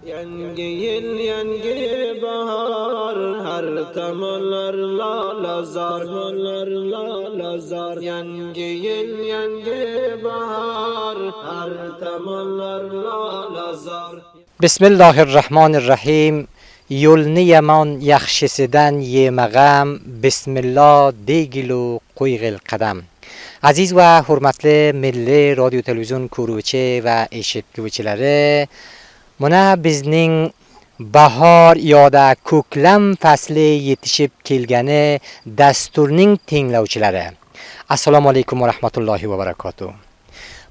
Yangi yil, yangi bahor, har tomonlar lolazor, lolazor. Yangi yil, yangi bahor, har tomonlar lolazor. Bismillahirrahmanirrahim. Yo'lni yomon yaxshisidan yemag'am, bismillah degilu qo'yg'il qadam. Aziz va hurmatli Milliy radio televizion ko'ruvchi va eshituvchilari, mana bizning bahor yoda ko'klam fasli yetishib kelgani dasturning tinglovchilari. Assalomu alaykum va rahmatullohi va barakotuh.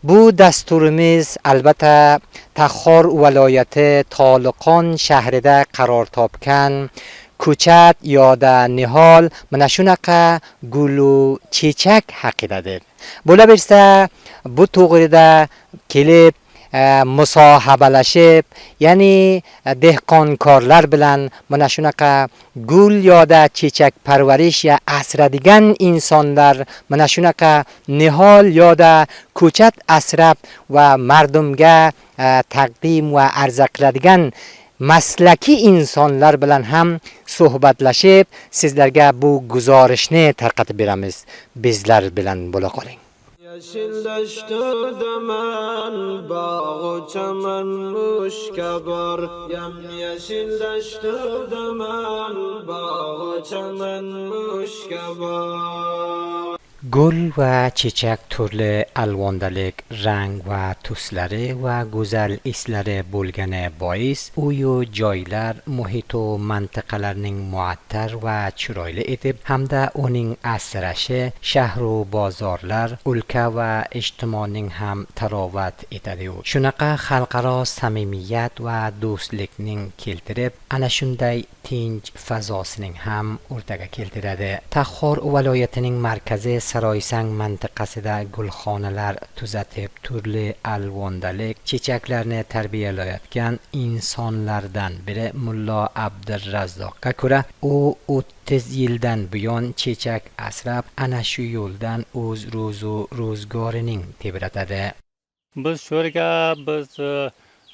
Bu dasturimiz albatta Taxor viloyati Toliqon shahrida qaror topgan ko'chat yoda nihol mana shunaqa gulu chechak haqidadir. Bo'laversa bu to'g'rida kelib musohabalashib, ya'ni dehqonkorlar bilan mana shunaqa gul yoda chechak parvarish ya asradigan insonlar mana shunaqa nihol yoda ko'chat asrab va mardumga taqdim va arza qiladigan maslaki insonlar bilan ham suhbatlashib, sizlarga bu guzarishni tarqatib beramiz. Bizlar bilan bo'la qoling. Yeşil daştı daman, bağı çaman muşkabar. Yam yeşil daştı daman, bağı çaman muşkabar. Gul va chechak turli alvondalik, rang va tuslari va go'zal islari bo'lgani bois uyu joylar, muhit va mintaqalarning muattar va chiroyli etib hamda uning asrashi shahar va bozorlar, o'lka va ijtimoning ham tarovat etadi. Shunaqa xalqaro samimiyat va do'stlikning keltirib, ana shunday tinch fazosining ham o'rtaga keltiradi. Taxor viloyatining markaziy Saroysang mintaqasida gulxonalar tuzatib, turli alvondalik chechaklarni tarbiyalayotgan insonlardan biri Mullo Abdurrazzoqqa ko'ra, u 30 yildan buyon chechak asrab, ana shu yo'ldan o'z ro'zu ro'zgorining tebratadi. Biz shu yerga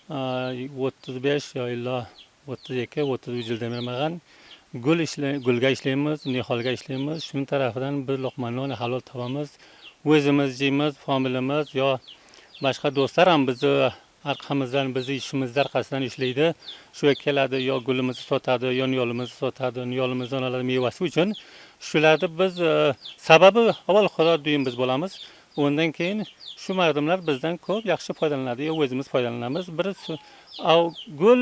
35 yo'lla 32-33 yildan beri gulga ishlaymiz, niholga ishlaymiz. Shuning tarafidan biz luqma non halol topamiz. O'zimiz yeymiz, familiyamiz yo boshqa do'stlar ham bizni orqamizdan, bizni ishimizda orqasidan ishlaydi. Shu keladi, yo gulimizni sotadi, yo niyolimizni sotadi, niyolimizdan oladi mevasi uchun. Shularni biz sababi avval Xudo duyim biz bo'lamiz. Undan keyin shu mardumlar bizdan ko'p yaxshi foydalanadi, yo o'zimiz foydalanamiz. Bir gul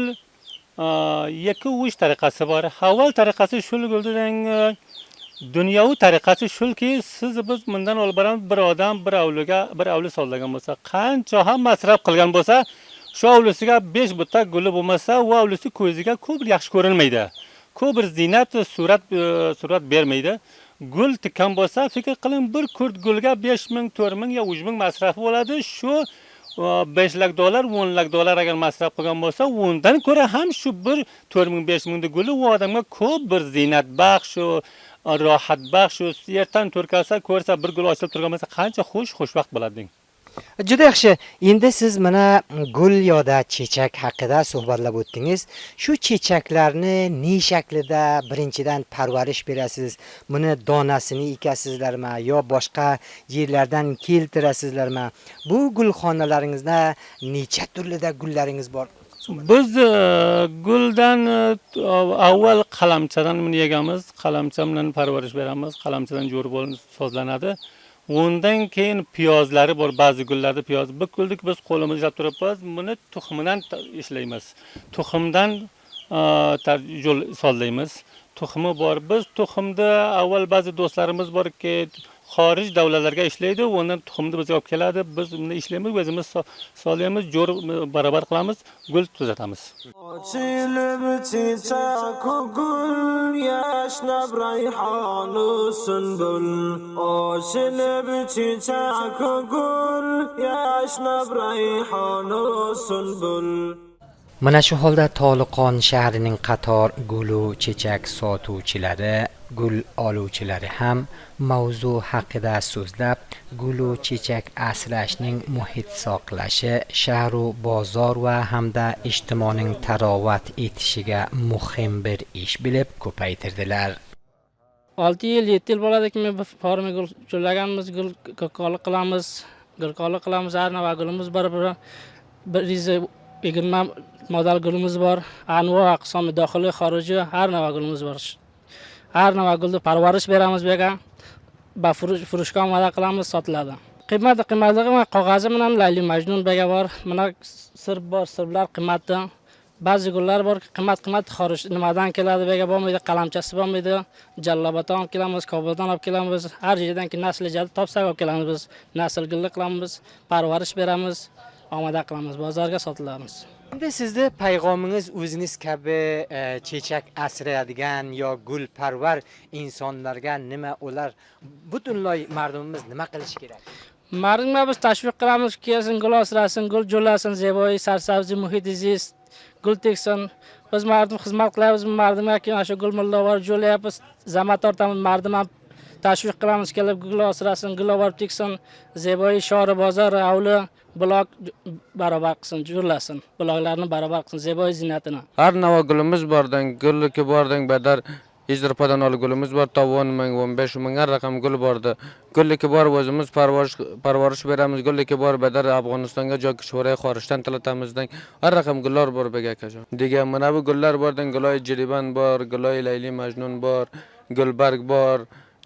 yakka uch tariqasi bor. Avval tariqasi shul guldan dunyoviy tariqasi shulki, siz biz bundan olib boramiz, bir odam bir avli soldagan bo'lsa, qancha ham masraf qilgan bo'lsa, shu avlisiga 5 butta guli bo'lmasa, u avlisi ko'ziga ko'p yaxshi ko'rinmaydi. Ko'p bir zinat surat bermaydi. Gul tikkan bo'lsa, fikr qiling, bir kurt gulga 5000, 4000 yo 3000 masraf bo'ladi. Shu $5 lakh, $10 lakh agar masraf qilgan bo'lsa, undan ko'ra ham shu bir 4000, 5000 guli u odamga ko'p bir zinat baxsh, rohat baxsh, ertan turkasa ko'rsa bir gul ochilib turgan bo'lsa, qancha xushvaqt bo'ladi. Juda yaxshi. Endi siz mana gul yoda chechak haqida suhbatlab o'tdingiz. Shu chechaklarni ne shaklida birinchidan parvarish berasiz? Buni donasini ekasizlarmi yo boshqa yerlardan keltirasizlarmi? Bu gulxonalaringizda necha turlida gullaringiz bor? Biz guldan avval qalamchadan buni yegamiz, qalamcha bilan parvarish beramiz, qalamchadan jo'r bo'lib sozlanadi. Undan keyin piyozlari bor, ba'zi gullarda piyoz. Bir guldik biz qo'limizda ushlab turibmiz, buni tuxumidan ishlaymiz. Tuxumdan yo'l sollaymiz. Tuxumi bor. Biz tuxumda avval ba'zi do'stlarimiz borki, xorij davlatlarga ishlaydi, undan tuxumni bizga olib keladi. Biz uni ishlaymiz, o'zimiz solaymiz, jo'r barobar qilamiz, gul tuzatamiz. Ochilib chechak gul, yashnab rayhon sunbul. Ochilib chechak gul, yashnab rayhon sunbul. Mana shu holda Toliqon shahrining qator gul va chechak sotuvchilari, gul oluvchilari ham mavzu haqida so'zlab, gul va chechak asrashning muhit saqlashi, shahar va bozor va hamda ijtimoning tarovvat etishiga muhim bir ish bilib ko'paytirdilar. 6 yil 7 yil bo'ladiki men bu farma gul jo'laganmiz, gul qilamiz, har nava gulimiz bor, bir 20 model gulimiz bor, anvo aqsam daxiliy xorijiy har nava gulimiz bor. Har nava gulni parvarish beramiz bega, va furushga omada qilamiz, sotiladi. Qiymatligi qog'ozi bilan Layli Majnun bega bor. Mana sirlar qiymati. Ba'zi gullar bor, qimmat xorij nimadan keladi bega bo'lmaydi, qalamchasi bo'lmaydi. Jallobatan olib kelamiz, Kobuldan olib kelamiz. Har yerdan ki nasl ijod topsak olib kelamiz biz. Nasl gulni qilamiz, parvarish beramiz, omada qilamiz, bozorga sotilamiz. Endi sizni payg'omingiz o'zingiz kabi chechak asraydigan yo gulparvar insonlarga nima, ular butunlay mardumimiz nima qilish kerak? Mardumga biz tashviq qilamiz, kelsin, gul asrasin, gul jo'lasin, zeboyi sarsabzi muhit ziz, gul teksin. Biz mardum xizmat qilamiz, mardumga ki shu gul mullolar jo'layapmiz, zamat tortamiz, mardum ham tashviq qilamiz, kelib gul asrasin, gul olib teksin, zeboyi shori bozor avli buloq barobar qilsin, jo'lasin. Buloqlarni barobar qilsin, zeboyi zinatini. Har nava gulimiz bordan, gulliki bordan badar Izdirpadan ol gulimiz bor, 15 ming har raqam gul bordi. Gulliki bor o'zimiz parvarish beramiz, gulliki bor badar Afg'onistonga yoki Suriya xorijdan talatamizdan har raqam gullar bor bega akajon. Degan mana bu gullar bordan guloy jiriban bor, guloy Layli Majnun bor, gulbarg bor,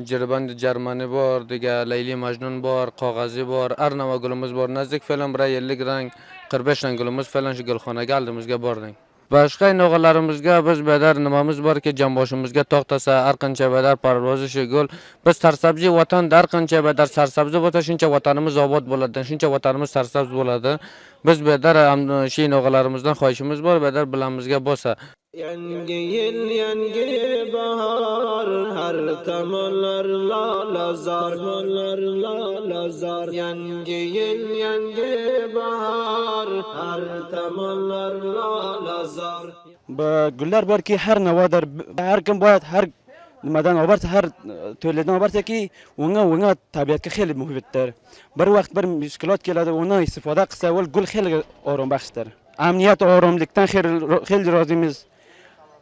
Jirban Jarmani bor, dega Layli Majnun bor, qog'ozi bor, har nava gulimiz bor. Nazik falan 50 rang, 45 rang gulimiz falan shu gulxonaga oldimizga bordik. Boshqa inoqalarimizga biz badar nimamiz borki, jamboshimizga to'xtasa, har qancha badar parvozi shu gul. Biz sarsabzi vatan, har qancha badar sarsabzi bo'lsa, shuncha vatanimiz obod bo'ladi, shuncha vatanimiz sarsabz bo'ladi. Biz badar shu inoqalarimizdan xohishimiz bor, badar bilamizga bo'lsa. Yangi yil, yangi bahor, har tomonlar lalazor, lalazor. Yangi yil, yangi bahor, har tomonlar lalazor. Gullar borki, har navadar, har kim boyat, har nimadan obarsa, har to'ylardan obarsaki, unga tabiatga xeyli muhitdir. Bir vaqt bir mushkulot keladi, uni istifoda qilsa, ul gul xeyli orom baxshdir. Amniyat, oromlikdan xeyli rozimiz.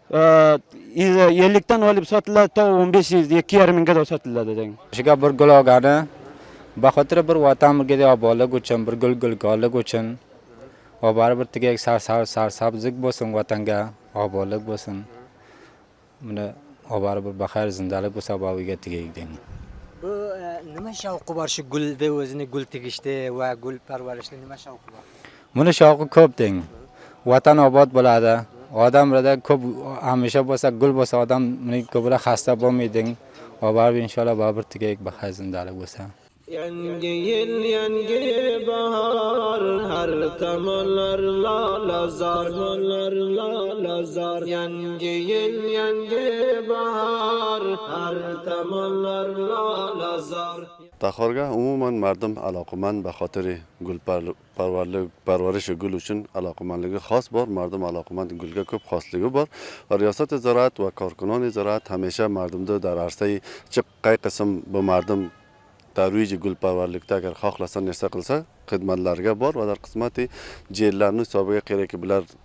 50 olib sotiladi, to 15-2,5 mingga sotiladi deng. Shuga bir gul olgani, baxotir bir vatanimizga obodlik uchun, bir gulgolik uchun, baribir tigak sarsabzik bo'lsin, vatanga obodlik bo'lsin. Buni baribir baxayr zindalik bo'lsa, babiga tigak deng. Bu nima shavqi bor shu gulda o'zini gul tegishda va gul parvarishda nima shavqi bor? Buni shavqi ko'p deng. Vatan obod bo'ladi. Odamlarda ko'p hamisha bo'lsa, gul bo'lsa, odam ko'proq xasta bo'lmaydi. Baribir inshaalloh baribir tigak baxayr zindalik bo'lsa. Yangi yil, yangi bahor, har tomonlar lalazor, lalazor. Yangi yil, yangi bahor, har tomonlar lalazor. Taxorga umuman mardum aloqamand be xotiri gul parvarish gul uchun aloqamandligi xos bor. Mardum aloqamand gulga ko'p xosligi bor. Va riyosat ziroat va korkunon ziroat hamisha mardumda dar arsai chiqqay qism bu mardum tarvij gul parvarlikda agar xohlasa narsa qilsa xizmatlarga bor va dar qismati yerlarni hisobiga kerakli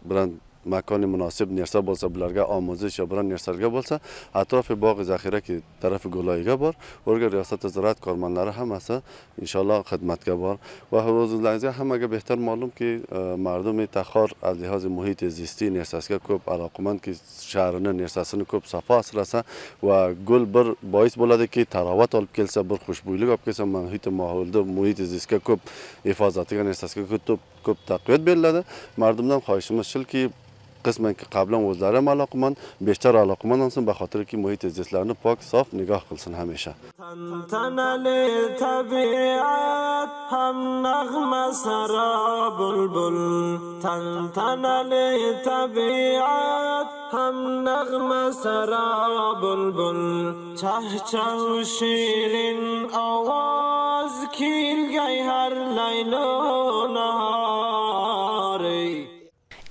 bilan makoni munosib narsa bo'lsa, bularga omuzish yo biron narsalarga bo'lsa, atrofi bog'i zaxira ki tarafi go'loyiga bor. O'rga riyosat ziroat kormonlari hammasi inshaalloh xizmatga bor. Va o'zingizga hammaga behtar ma'lumki, mardumi Taxor az lihozi muhit zisti narsasiga ko'p aloqamand ki shahrini narsasini ko'p safo asrasa va gul bir bois bo'ladiki, tarovat olib kelsa, bir xushbo'ylik olib kelsa, muhit maholda muhit zistga ko'p hifozatiga narsasiga ko'p taqviyat beriladi. Mardumdan xohishimiz shulki, qisman ki qablan o'zlari ham aloqamand, beshtar aloqamand olsin, baxotirki muhit izzatlarini pok, sof nigoh qilsin hamisha. Tantanali tabiat ham nag'ma saro bulbul. Tantanali tabiat ham nag'ma saro bulbul. Chahchav shirin ovoz kelgay har laylo nahori.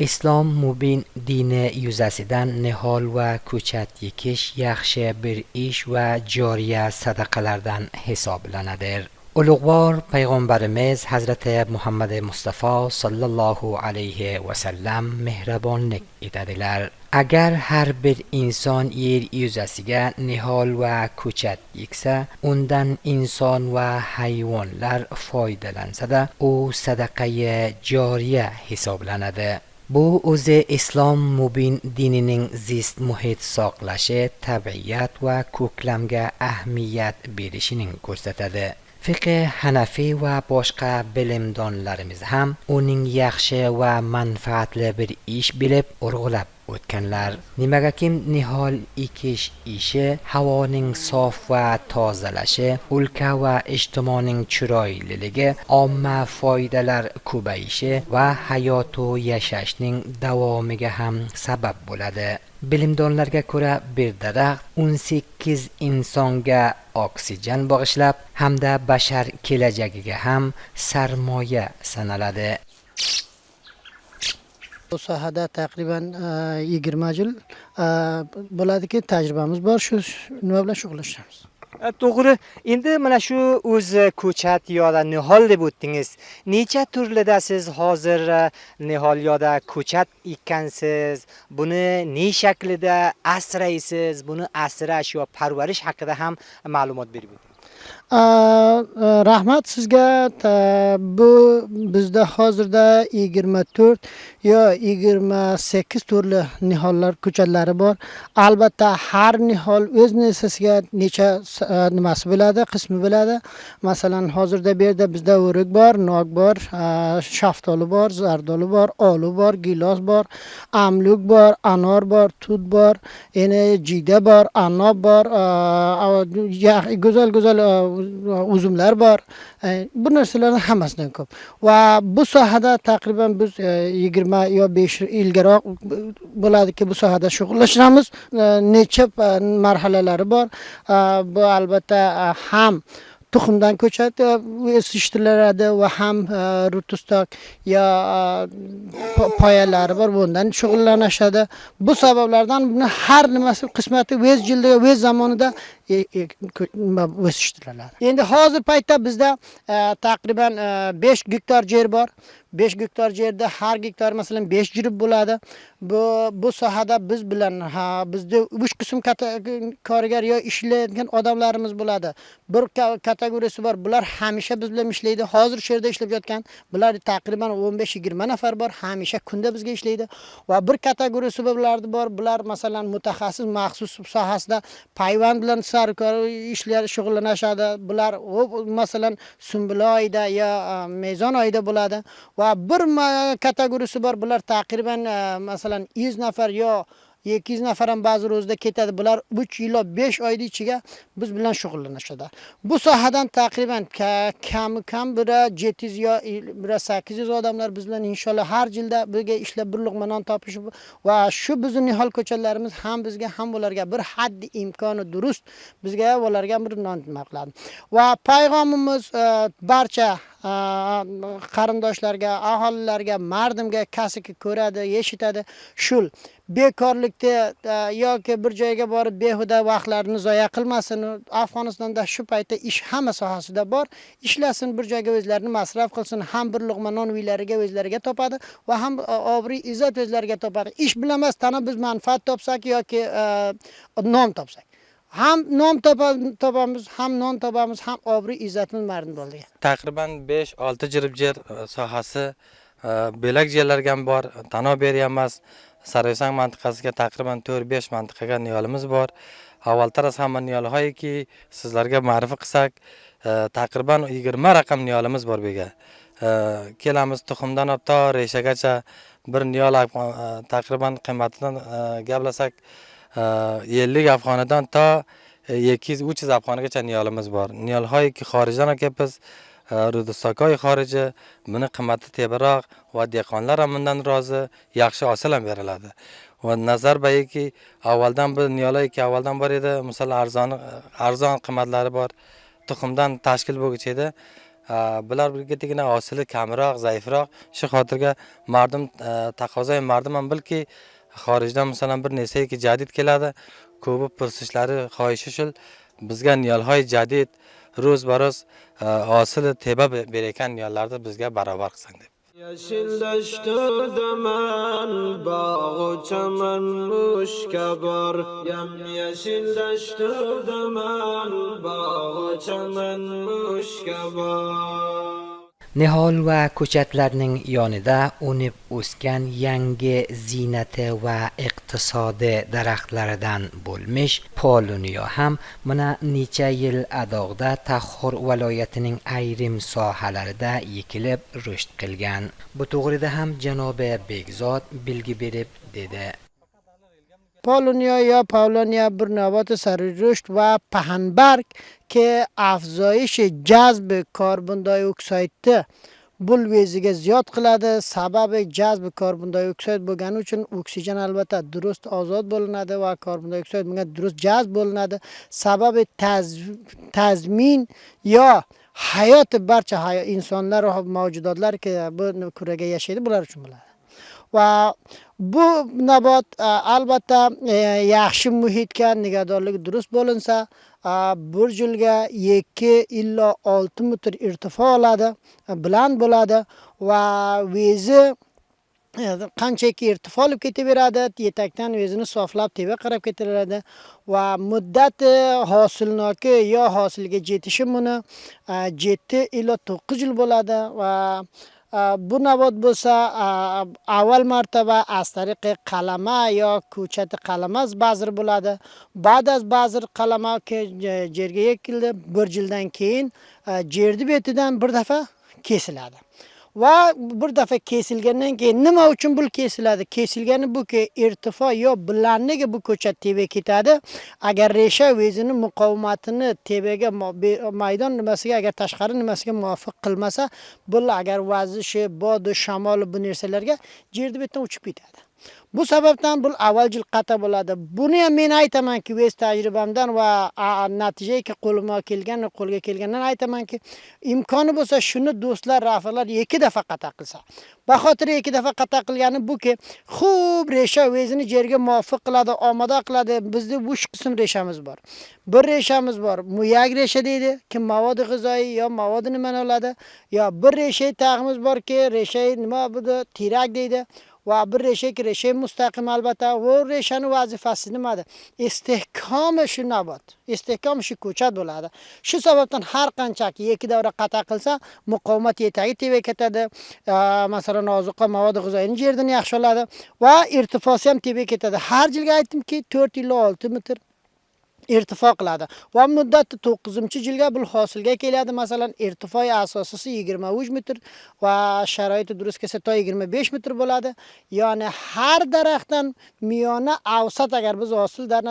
islom mubin dini yuzasidan nihol va ko'chat yekish yaxshi bir ish va joriya sadaqalardan hisoblanadi. Ulug'vor payg'ambarimiz Hazrati Muhammad Mustafa sallallohu alayhi va sallam mehribonlik etadilar. Agar har bir inson yer yuzasiga nihol va ko'chat eksa, undan inson va hayvonlar foydalansada, u sadaqaye joriya hisoblanadi. Bu o'zi islom mubin dinining zist muhit saqlashi, tabiat va ko'klamga ahamiyat berishining ko'rsatadi. Fiqh Hanafiy va boshqa bilimdonlarimiz ham uning yaxshi va manfaatli bir ish bilib urg'ulab o'tganlar. Nimagaki nihol ekish ishi havoning sof va tozalashi, o'lka va ijtimoning chiroyliligi, omma foydalar ko'payishi va hayotu yashashning davomiga ham sabab bo'ladi. Bilimdonlarga ko'ra bir daraxt 18 insonga oksigen bag'ishlab hamda bashar kelajagiga ham sarmoya sanaladi. Bu sohada taqriban 20 yil bo'ladiki, tajribamiz bor, shu nima bilan shug'ullanamiz. To'g'ri, endi mana shu o'z ko'chat yoda nihol deb o'tdingiz. Necha turlida siz hozir nihol yoda ko'chat ekkansiz? Buni ne shaklida asraysiz? Buni asrash yo parvarish haqida ham ma'lumot berib o'ting. Rahmat sizga. Bu bizda hozirda 24 yo 28 turli nihollar, ko'chatlari bor. Albatta har nihol o'z nisasiga necha nimasi bo'ladi, qismi bo'ladi. Masalan, hozirda bu yerda bizda o'rik bor, nok bor, shaftoli bor, zardoli bor, olu bor, gilos bor, amluk bor, anor bor, tut bor, yana jiyda bor, anob bor, go'zal uzumlar bor. Bu narsalarning hammasidan ko'p. Va bu sohada taqriban biz 20 yo 5 ilgaroq bo'ladiki, bu sohada shug'ullanamiz. Necha marhalalari bor. Bu albatta ham tuxumdan ko'chat yetishtiriladi va ham rutustok ya poyalari bor, bundan shug'ullanishadi. Bu sabablardan buni har nimasi qismati o'z jildiga, o'z zamonida yetishtiriladi. Endi hozir paytda bizda taqriban 5 gektar yer bor. 5 gektar yerda har gektar masalan 5 jirib bo'ladi. Bu sohada biz bilan bizda 3 qism korigar yo ishlaydigan odamlarimiz bo'ladi. Bir kategoriyasi bor. Bular hamisha biz bilan ishlaydi. Hozir shu yerda ishlab yotgan bular taqriban 15-20 nafar bor. Hamisha kunda bizga ishlaydi. Va bir kategoriyasi bor. Bular masalan mutaxassis maxsus sohasida payvand bilan sarkor ishlar shug'ullanishadi. Bular masalan sumbula oyida yo mezon oyida bo'ladi. Va bir kategoriyasi bor. Bular taqriban masalan 100 nafar yo 200 nafar ham ba'zi ro'zda ketadi. Bular 3 yil 5 oyda ichiga biz bilan shug'ullanishadi. Bu sohadan taqriban kam bira 700 yo 800 odamlar biz bilan inshaalloh har yilda birga ishlab bir luqma non topish va shu bizning nihol ko'chatlarimiz ham bizga ham ularga bir haddi imkoni durust bizga ularga bir non qiladi. Va payg'amimiz barcha qarindoshlarga, aholilarga, mardimga kasiki ko'radi, eshitadi. Shul bekorlikda yoki bir joyga borib behuda vaqtlarini zoya qilmasin. Afg'onistonda shu paytda ish hamma sohasida bor. Ishlasin, bir joyga o'zlarini masraf qilsin, ham bir luqma non uylariga o'zlariga topadi va ham obro'y izzat o'zlariga topadi. Ish bilan emas, tana biz manfaat topsak yoki nom topsak. Ham nom topamiz, ham non topamiz, ham obro'y izzatimiz mardin bo'ldi. Taqriban 5-6 jirib yer sohasi bo'lak yerlarga ham bor. Tano beramiz. Saraysang mantiqasiga taqriban 4-5 mantiqaga niyolimiz bor. Avval taras hamma niyolhoyki sizlarga ma'rifa qilsak, taqriban 20 raqam niyolimiz bor bega. Kelamiz tuxumdan olib to reshagacha bir niyol taqriban qiymatidan gaplasak 50 afg'onadan to 200-300 afg'onagacha niyolimiz bor. Niyolhoyki xorijdan akapmiz. Rudustokoy xoriji buni qiymati tebaroq va dehqonlar ham bundan rozi, yaxshi hosil ham beriladi. Va nazar bayki avvaldan bir niyolayki avvaldan bor edi, masalan arzon qiymatlari bor. Tuxumdan tashkil bo'lgich edi. bular birgatigina hosili kamroq, zaifroq. Shu xotirga mardum taqozoy mardum ham bilki xorijdan masalan bir nersaki jadid keladi. Ko'pi pursishlari xohishi shul bizga niyolhoy jadid ro'z baroz hosili teba berekan niyollarni bizga barobar qilsang deb. Yeşil deştu demen, bağı çemen muşkabar. Yem yeşil deştu demen, bağı çemen muşkabar. Nihol va ko'chatlarning yonida unib o'sgan yangi ziynati va iqtisodi daraxtlaridan bo'lmish Poloniya ham mana necha yil adog'da Taxor viloyatining ayrim sohalarida yekilib rushd qilgan. Bu to'g'rida ham janobi Begzod bilgi berib dedi. پولونیا یا پولونیا bir نبات سریع رشد و پهنبرگ که افزایش جذب کاربن دی اکساید bul veziga ziyod qiladi. Sababi jazb karbon dioksid bo'lgani uchun oksigen albatta durust ozod bo'linadi va karbon dioksid bunga durust jazb bo'linadi. Sababi tazmin yo hayot barcha insonlar va mavjudotlar ki bu kuraga yashaydi bular uchun bo'ladi. Va bu nabot albatta yaxshi muhitga nigadorligi durust bo'linsa bir yilga 2 illa 6 metr irtifo oladi, baland bo'ladi va vezi qanchaki irtifo olib ketaveradi, yetakdan vezini soflab teva qarab ketaveradi va muddati hosilnoki yo hosilga yetishi buni 7 illa 9 yil bo'ladi va bu nabot bo'lsa avval martaba az tariqi qalama yo ko'chati qalamas bazir bo'ladi. Ba'd az bazir qalama yerga ekildi, bir yildan keyin yerni betidan bir dafa kesiladi. Va bir dafa kesilgandan keyin nima uchun bu kesiladi? Kesilgani bu ki irtifo yo bilanligi bu ko'chat tebe ketadi. Agar resha vezini muqovamatini tebega maydon nimasiga agar tashqari nimasiga muvofiq qilmasa, bu agar vazishi, bodi, shamoli bu narsalarga yerni betdan uchib ketadi. Bu sababdan bu avval yil qata bo'ladi. Buni ham men aytamanki, o'z tajribamdan va natijaga qo'lga kelgandan aytamanki, imkoni bo'lsa shuni do'stlar, rafiqlar 2 dafa qata qilsa. Baxotir 2 dafa qata qilgani buki, xo'p resha o'zini yerga muvofiq qiladi, omada qiladi. Bizda 3 qism reshamiz bor. Bir reshamiz bor, muyak resha deydi, ki mavodi g'izoi yo mavodi nimani oladi, yo bir resha tag'imiz borki, resha nima bu tirak deydi. Va bir resha mustaqim albatta va reshani vazifasi nimada? Istehkom shu nabot, istehkom shu ko'chat bo'ladi. Shu sababdan har qanchaki 2 davra qata qilsa, muqovamat yetagi teva ketadi. Masalan, ozuqa mavodi g'izoi yerdan yaxshi oladi va irtifosi ham teva ketadi. Har yilga aytdimki 4 ila 6 metr irtifo qiladi va muddati 9-yilga bu hosilga keladi. Masalan, irtifo asosisi 23 metr va sharoiti durust kelsa to 25 metr bo'ladi. Ya'ni har daraxtdan miyona avsat agar biz hosildan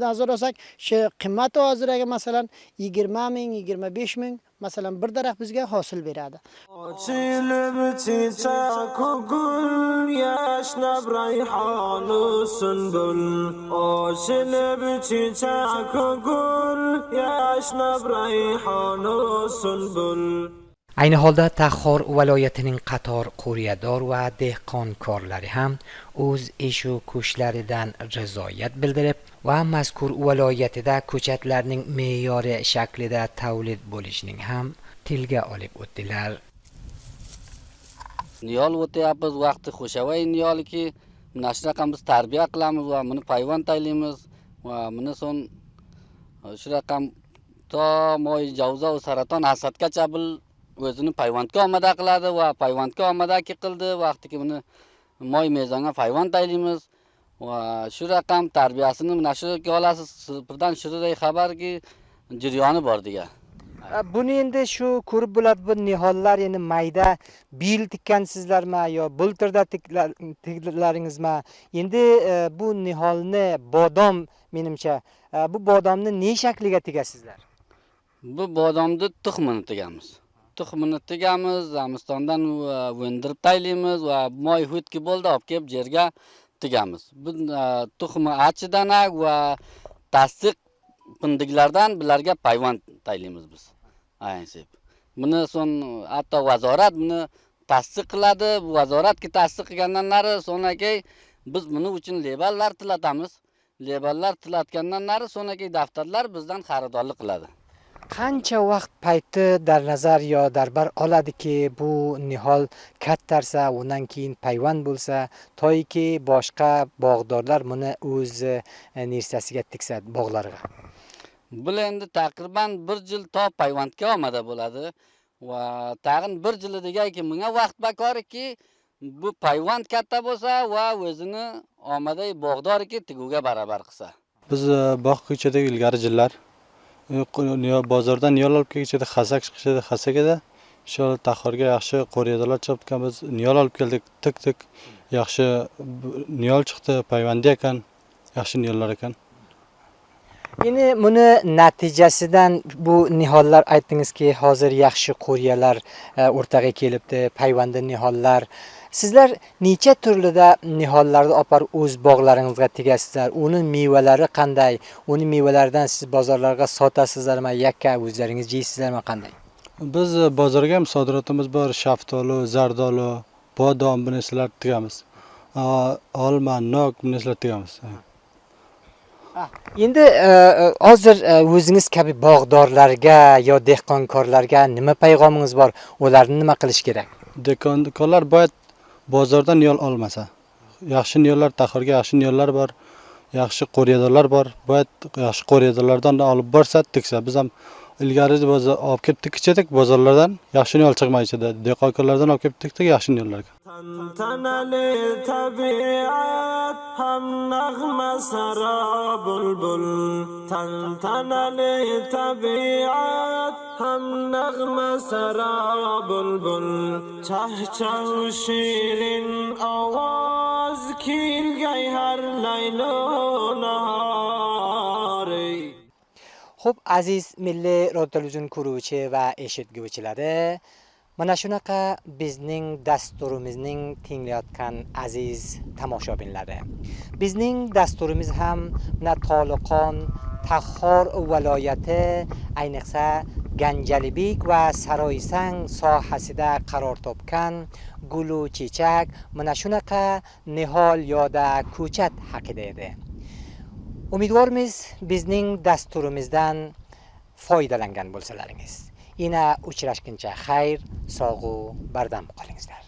nazar olsak, shu qiymati hozirga masalan 20 ming, 25 ming masalan bir daraxt bizga hosil beradi. Ochilib chichak gul, yashnab rayhon sunbul. Ochilib chichak gul, yashnab rayhon sunbul. Ayni holda Taxor viloyatining qator qo'riyador va dehqonkorlari ham o'z ish va ko'shlaridan rizoyat bildirib va mazkur viloyatida ko'chatlarning me'yori shaklida tavlid bo'lishining ham tilga olib o'tdilar. Niyol o'tyapmiz, vaqti xo'shavay niyolki, mana shu raqam biz tarbiya qilamiz va buni payvand taylaymiz va buni so'ng shu raqam to moy javza va saraton hasadgacha bil o'zini payvandga omada qiladi va payvandga omada qildi vaqtiki buni moy mezonga payvand taylaymiz va shu raqam tarbiyasini mana shu olasiz birdan shunday xabarki jarayoni bor degan. Buni endi shu ko'rib bo'ladi, bu nihollar endi mayda bil tikkansizlarmi yo bultirda tiklaringizmi? Endi bu niholni bodom menimcha bu bodomni ne shakliga tigasizlar? Bu bodomni tuxumini tigamiz. Tuxumini tigamiz, Zamistondan o'ndirib taylaymiz va moy hutki bo'ldi olib kelib yerga tigamiz. Bu tuxumi achidanak va tasdiq pindiglardan bularga payvand taylaymiz biz. Aynsib. buni so'ng hatto vazorat buni tasdiq qiladi. Bu vazoratga tasdiq qilgandan nari so'naki biz buni uchun leballar tilatamiz. Leballar tilatgandan nari so'naki daftarlar bizdan xaridorlik qiladi. Qancha vaqt payti dar nazar yo darbar oladiki bu nihol kattarsa, undan keyin payvand bo'lsa, to'yki boshqa bog'dorlar buni o'z nirsasiga tiksa bog'larga. Bu endi taqriban 1 yil to payvandga omada bo'ladi va tag'in 1 yil deganki menga vaqt bakoriki bu payvand katta bo'lsa va o'zini omaday bog'doriki tiguga barobar qilsa. Biz bog' ko'chada ilgari yillar bozordan niyol olib kelishadi, xasak chiqishadi, xasakada shu tahorga yaxshi qo'riyadolar chopganmiz. Niyol olib keldik, tik yaxshi niyol chiqdi, payvandi ekan, yaxshi niyollar ekan. Endi buni natijasidan bu nihollar aytdingizki, hozir yaxshi qo'riyalar o'rtaga kelibdi, payvandi nihollar. Sizlar necha turlida nihollarni opar o'z bog'laringizga tegasizlar? Uning mevalari qanday? Uning mevalaridan siz bozorlarga sotasizlarmi, yakka o'zlaringiz yeysizlarmi qanday? Biz bozorga ham sodirotimiz bor, shaftoli, zardoli, bodom bu narsalar tigamiz. Olma, nok bu narsalar tigamiz. Endi hozir o'zingiz kabi bog'dorlarga yo dehqonkorlarga nima payg'omingiz bor? Ularni nima qilish kerak? Dehqonkorlar boyat bozordan niyol olmasa. Yaxshi niyollar, tahorga yaxshi niyollar bor, yaxshi qo'riyadorlar bor. Boyat yaxshi qo'riyadorlardan olib borsa, tiksa. Biz ham ilgari bozor olib kelib tikchadik bozorlardan, yaxshi niyol chiqmaydi. Dehqonkorlardan olib kelib tikdik yaxshi niyollarga. Tantanali tabiat ham nag'ma saro bulbul. Tantanali tabiat ham nag'ma saro bulbul. Chahchav shirin ovoz kelgay har laylo nahori. Xo'p, aziz milliy radio televizion ko'ruvchi va eshitguvchilari, mana shunaqa bizning dasturimizning tinglayotgan aziz tomoshabinlari. Bizning dasturimiz ham mana Toliqon, Tahor viloyati, ayniqsa Ganjalibek va Saroysang sohasida qaror topgan gulu chechak, mana shunaqa nihol yoda ko'chat haqida edi. Umidvormiz bizning dasturimizdan foydalangan bo'lsalaringiz. Yana uchrashguncha xayr, sog'u, bardam qolingizlar.